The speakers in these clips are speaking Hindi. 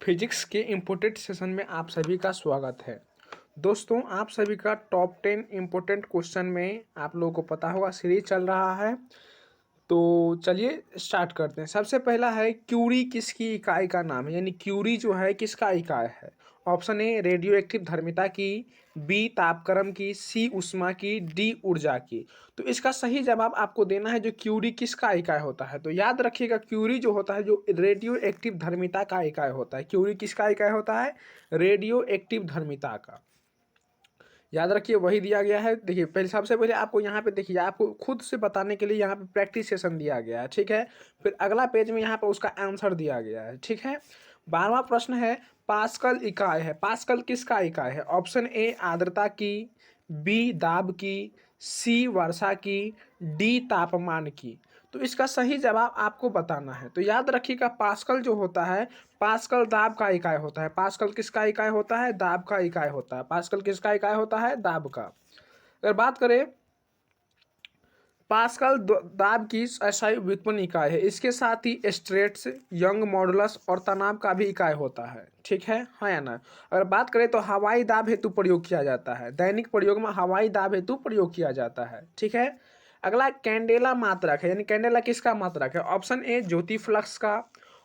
फिजिक्स के इम्पोर्टेंट सेशन में आप सभी का स्वागत है। दोस्तों, आप सभी का टॉप 10 इम्पोर्टेंट क्वेश्चन में आप लोगों को पता होगा सीरीज चल रहा है। तो चलिए स्टार्ट करते हैं। सबसे पहला है क्यूरी किसकी इकाई का नाम है, यानी क्यूरी जो है किसका इकाई है। ऑप्शन ए रेडियो एक्टिव धर्मिता की, बी तापक्रम की, सी ऊष्मा की, डी ऊर्जा की। तो इसका सही जवाब आपको देना है जो क्यूरी किसका इकाई होता है। तो याद रखिएगा क्यूरी जो होता है जो रेडियो एक्टिव धर्मिता का इकाई होता है। क्यूरी किसका इकाई होता है? रेडियो एक्टिव धर्मिता का। याद रखिए वही दिया गया है। देखिए पहले सबसे पहले आपको यहाँ पे देखिए आपको खुद से बताने के लिए यहाँ पे प्रैक्टिस सेशन दिया गया है, ठीक है। फिर अगला पेज में यहाँ पे उसका आंसर दिया गया है, ठीक है। 12वां प्रश्न है पास्कल इकाई है। पास्कल किसका इकाई है? ऑप्शन ए आर्द्रता की, बी दाब की, सी वर्षा की, डी तापमान की। तो इसका सही जवाब आपको बताना है। तो याद रखिएगा पास्कल जो होता है, पास्कल दाब का इकाई होता है। पास्कल किसका इकाई होता है? दाब का इकाई होता है। पास्कल किसका इकाई होता है? दाब का। अगर बात करें पास्कल दाब की SI व्युत्पन्न इकाई है। इसके साथ ही स्ट्रेट्स, यंग मॉडुलस और तनाव का भी इकाई होता है, ठीक है, हाँ या ना। अगर बात करें तो हवाई दाब हेतु प्रयोग किया जाता है। दैनिक प्रयोग में हवाई दाब हेतु प्रयोग किया जाता है, ठीक है। अगला कैंडेला मात्रक है, यानी कैंडेला किसका मात्रक है? ऑप्शन ए ज्योति फ्लक्स का,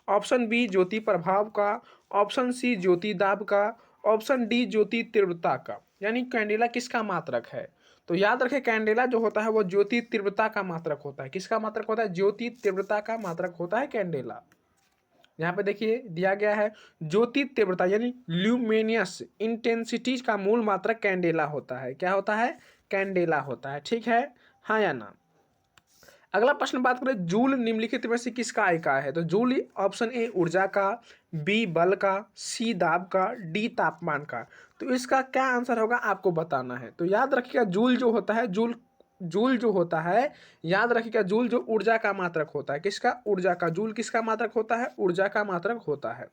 ऑप्शन बी ज्योति प्रभाव का, ऑप्शन सी ज्योति दाब का, ऑप्शन डी ज्योति तीव्रता का। यानी कैंडेला किसका मात्रक है? तो याद रखें कैंडेला जो होता है वो ज्योति तीव्रता का मात्रक होता है। किसका मात्रक होता है? ज्योति तीव्रता का मात्रक होता है कैंडेला। यहाँ पे देखिए दिया गया है ज्योति तीव्रता यानी ल्यूमिनियस इंटेंसिटी का मूल मात्रक कैंडेला होता है। क्या होता है? कैंडेला होता है, ठीक है, हाँ या ना। अगला प्रश्न बात करें जूल निम्नलिखित में से किसका इकाई है। तो जूल ऑप्शन ए ऊर्जा का, बी बल का, सी दाब का, डी तापमान का। तो इसका क्या आंसर होगा आपको बताना है। तो याद रखिएगा जूल जो होता है, जूल जो होता है, याद रखिएगा जूल जो ऊर्जा का मात्रक होता है। किसका? ऊर्जा का। जूल किसका मात्रक होता है? ऊर्जा का मात्रक होता है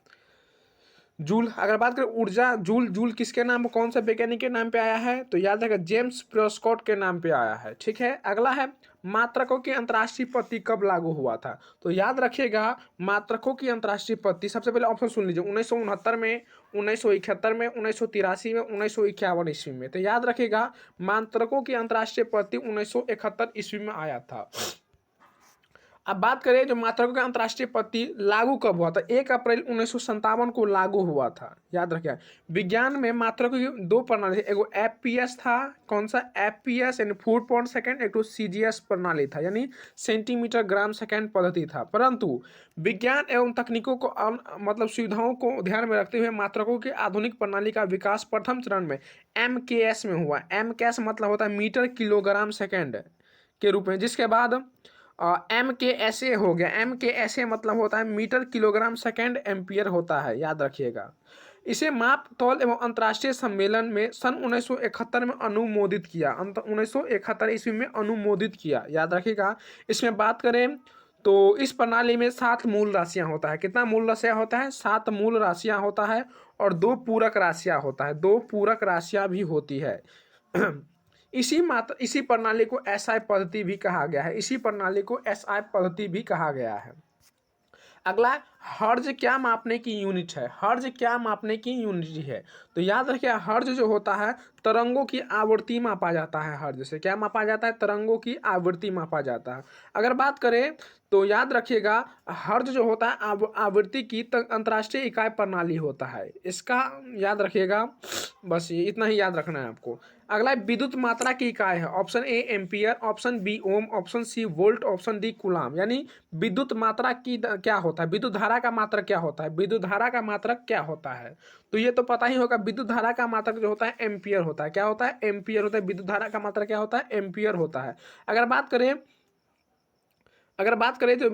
जूल। अगर बात करें ऊर्जा, जूल जूल किसके नाम पर, कौन सा वैज्ञानिक के नाम पे आया है? तो याद रखिएगा जेम्स प्रेस्कॉट के नाम पे आया है, ठीक है। अगला है मात्रकों की अंतर्राष्ट्रीय पत्ती कब लागू हुआ था। तो याद रखिएगा मात्रकों की अंतर्राष्ट्रीय पत्ती, सबसे पहले ऑप्शन सुन लीजिए, 1969 में, 1971 में, 1983 में, 1951 ईस्वी में। तो याद रखिएगा मात्रकों की अंतर्राष्ट्रीय पत्ती 1971 ईस्वी में आया था। अब बात करें जो मात्रकों का अंतर्राष्ट्रीय पत्ती लागू कब हुआ था? 1 अप्रैल 1957 को लागू हुआ था। याद रखिए विज्ञान में मात्रकों की दो प्रणाली, एगो FPS था, कौन सा? FPS यानी फुट पर सेकेंड, एक तो CGS प्रणाली था यानी सेंटीमीटर ग्राम सेकेंड पद्धति था। परंतु विज्ञान एवं तकनीकों को मतलब सुविधाओं को ध्यान में रखते हुए मात्रकों की आधुनिक प्रणाली का विकास प्रथम चरण में MKS में हुआ। MKS मतलब होता है मीटर किलोग्राम सेकेंड के रूप में, जिसके बाद MKSA हो गया। MKSA मतलब होता है मीटर किलोग्राम सेकेंड एम्पियर होता है, याद रखिएगा। इसे माप तौल एवं अंतर्राष्ट्रीय सम्मेलन में सन 1971 में अनुमोदित किया। 1971 ईस्वी में अनुमोदित किया, याद रखिएगा। इसमें बात करें तो इस प्रणाली में 7 मूल राशियां होता है। कितना मूल राशियां होता है? 7 मूल राशियां होता है और 2 पूरक राशियां होता है। 2 पूरक राशियां भी होती है। इसी प्रणाली को SI पद्धति भी कहा गया है। इसी प्रणाली को SI पद्धति भी कहा गया है। अगला हर्ज क्या मापने की यूनिट है? हर्ज क्या मापने की यूनिट है? तो याद रखिए हर्ज जो होता है तरंगों की आवृत्ति मापा जाता है। हर्ज से क्या मापा जाता है? तरंगों की आवृत्ति मापा जाता है। अगर बात करें तो याद रखिएगा हर्ज जो होता है आवृत्ति की अंतर्राष्ट्रीय इकाई प्रणाली होता है। इसका याद रखिएगा, बस ये इतना ही याद रखना है आपको। अगला विद्युत मात्रा की इकाई है। Option A ampere, option B ohm, option C volt, option D coulomb. यानी विद्युत मात्रा की क्या होता है? विद्युत धारा का मात्रक क्या होता है? विद्युत धारा का मात्रक क्या होता है? तो ये तो पता ही होगा, विद्युत धारा का मात्रक जो होता है एम्पियर होता है। क्या होता है? एम्पियर होता है। विद्युत धारा का मात्रक क्या होता है? एम्पियर होता है। अगर बात करें तो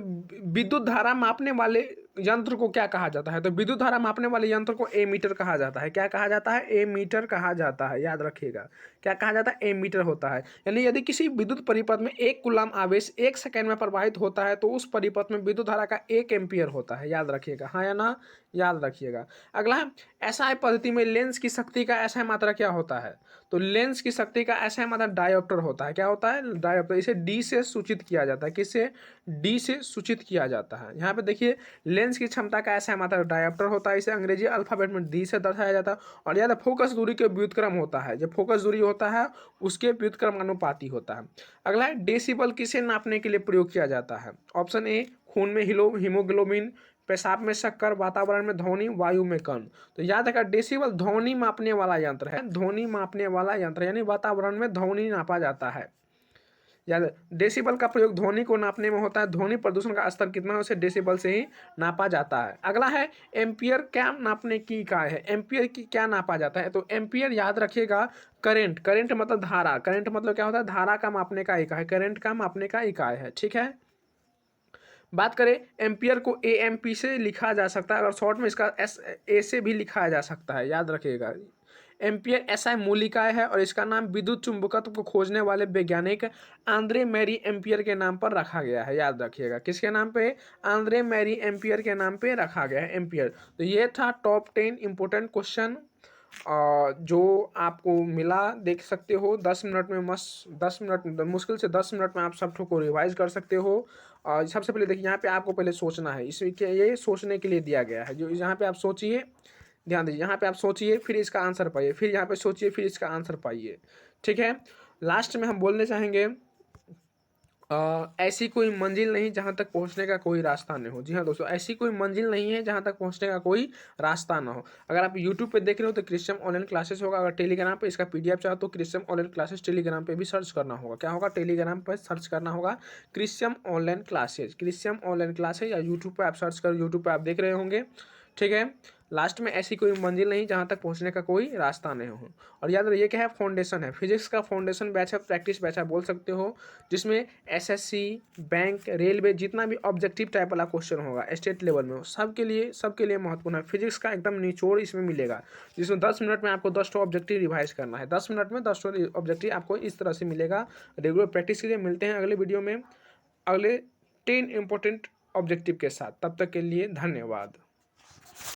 विद्युत धारा मापने वाले यंत्र को क्या कहा जाता है? तो विद्युत धारा मापने वाले यंत्र को एमीटर कहा जाता है। क्या कहा जाता है? एमीटर कहा जाता है, याद रखिएगा। क्या कहा जाता है? एमीटर होता है। यानी यदि किसी विद्युत परिपथ में 1 कूलाम आवेश 1 सेकंड में प्रवाहित होता है तो उस परिपथ में विद्युत धारा का 1 एम्पियर होता है, याद रखिएगा, हाँ या ना, याद रखिएगा। अगला है SI पद्धति में लेंस की शक्ति का SI मात्रा क्या होता है? तो लेंस की शक्ति का SI मात्रा डायोप्टर होता है। क्या होता है? डायोप्टर। इसे D से सूचित किया जाता है। किससे? डी से सूचित किया जाता है। यहाँ पे देखिए लेंस की क्षमता का ऐसा मात्रा डायप्टर होता है, इसे अंग्रेजी अल्फाबेट में डी से दर्शाया जाता है। और याद फोकस दूरी के व्युत्क्रम होता है, जब फोकस दूरी होता है उसके व्युत्क्रम अनुपाती होता है। अगला है डेसिबल किसे नापने के लिए प्रयोग किया जाता है। ऑप्शन ए खून में हीमोग्लोबिन, पेशाब में शक्कर, वातावरण में ध्वनि, वायु में कण। तो याद रखा डेसिबल ध्वनि मापने वाला यंत्र है, ध्वनि मापने वाला यंत्र यानी वातावरण में ध्वनि नापा जाता है। याद डेसिबल का प्रयोग ध्वनि को नापने में होता है, ध्वनि प्रदूषण का स्तर कितना है उसे डेसिबल से ही नापा जाता है। अगला है एम्पियर क्या नापने की इकाई है, एम्पियर की क्या नापा जाता है। तो एम्पियर याद रखिएगा करंट, करंट मतलब धारा, करंट मतलब क्या होता है धारा का मापने का इकाई, करंट का मापने का इकाई है। ठीक है, बात करें एम्पियर को एएमपी से लिखा जा सकता है, अगर शॉर्ट में इसका एस ए से भी लिखा जा सकता है, याद रखिएगा। एम्पियर एसआई मूल इकाई है और इसका नाम विद्युत चुंबकत्व को खोजने वाले वैज्ञानिक आंद्रे मैरी एम्पियर के नाम पर रखा गया है। याद रखिएगा किसके नाम पे, आंद्रे मैरी एम्पियर के नाम पे रखा गया है एम्पियर। तो ये था टॉप 10 इंपोर्टेंट क्वेश्चन जो आपको मिला, देख सकते हो 10 मिनट में, 10 मिनट मुश्किल से 10 मिनट में आप सब को रिवाइज कर सकते हो। सबसे पहले देखिए यहाँ पे आपको पहले सोचना है, इसमें ये सोचने के लिए दिया गया है। जो यहाँ पे आप सोचिए, ध्यान दीजिए, यहाँ पे आप सोचिए फिर इसका आंसर पाइए, फिर यहाँ पे सोचिए फिर इसका आंसर पाइए। ठीक है, लास्ट में हम बोलने चाहेंगे ऐसी कोई मंजिल नहीं जहाँ तक पहुँचने का कोई रास्ता नहीं हो। जी हाँ दोस्तों, ऐसी कोई मंजिल नहीं है जहाँ तक पहुँचने का कोई रास्ता ना हो। अगर आप यूट्यूब पे देख रहे हो तो क्रिश्चियन ऑनलाइन क्लासेस होगा, अगर टेलीग्राम पे इसका पीडीएफ चाहो तो क्रिश्चियन ऑनलाइन क्लासेस टेलीग्राम पे भी सर्च करना होगा। क्या होगा, टेलीग्राम पर सर्च करना होगा Christian online classes, Christian online classes, या यूट्यूब पर आप सर्च कर, यूट्यूब पर आप देख रहे होंगे। ठीक है, लास्ट में ऐसी कोई मंजिल नहीं जहाँ तक पहुँचने का कोई रास्ता नहीं हो। और याद रखिए क्या है, फाउंडेशन है, फिजिक्स का फाउंडेशन बैच है, प्रैक्टिस बैच है बोल सकते हो, जिसमें एसएससी, बैंक, रेलवे जितना भी ऑब्जेक्टिव टाइप वाला क्वेश्चन होगा स्टेट लेवल में सबके लिए महत्वपूर्ण है। फिजिक्स का एकदम निचोड़ इसमें मिलेगा, जिसमें 10 मिनट में आपको 10 ऑब्जेक्टिव रिवाइज करना है। 10 मिनट में 10 ऑब्जेक्टिव आपको इस तरह से मिलेगा। रेगुलर प्रैक्टिस के लिए मिलते हैं अगले वीडियो में अगले 10 इंपॉर्टेंट ऑब्जेक्टिव के साथ। तब तक के लिए धन्यवाद।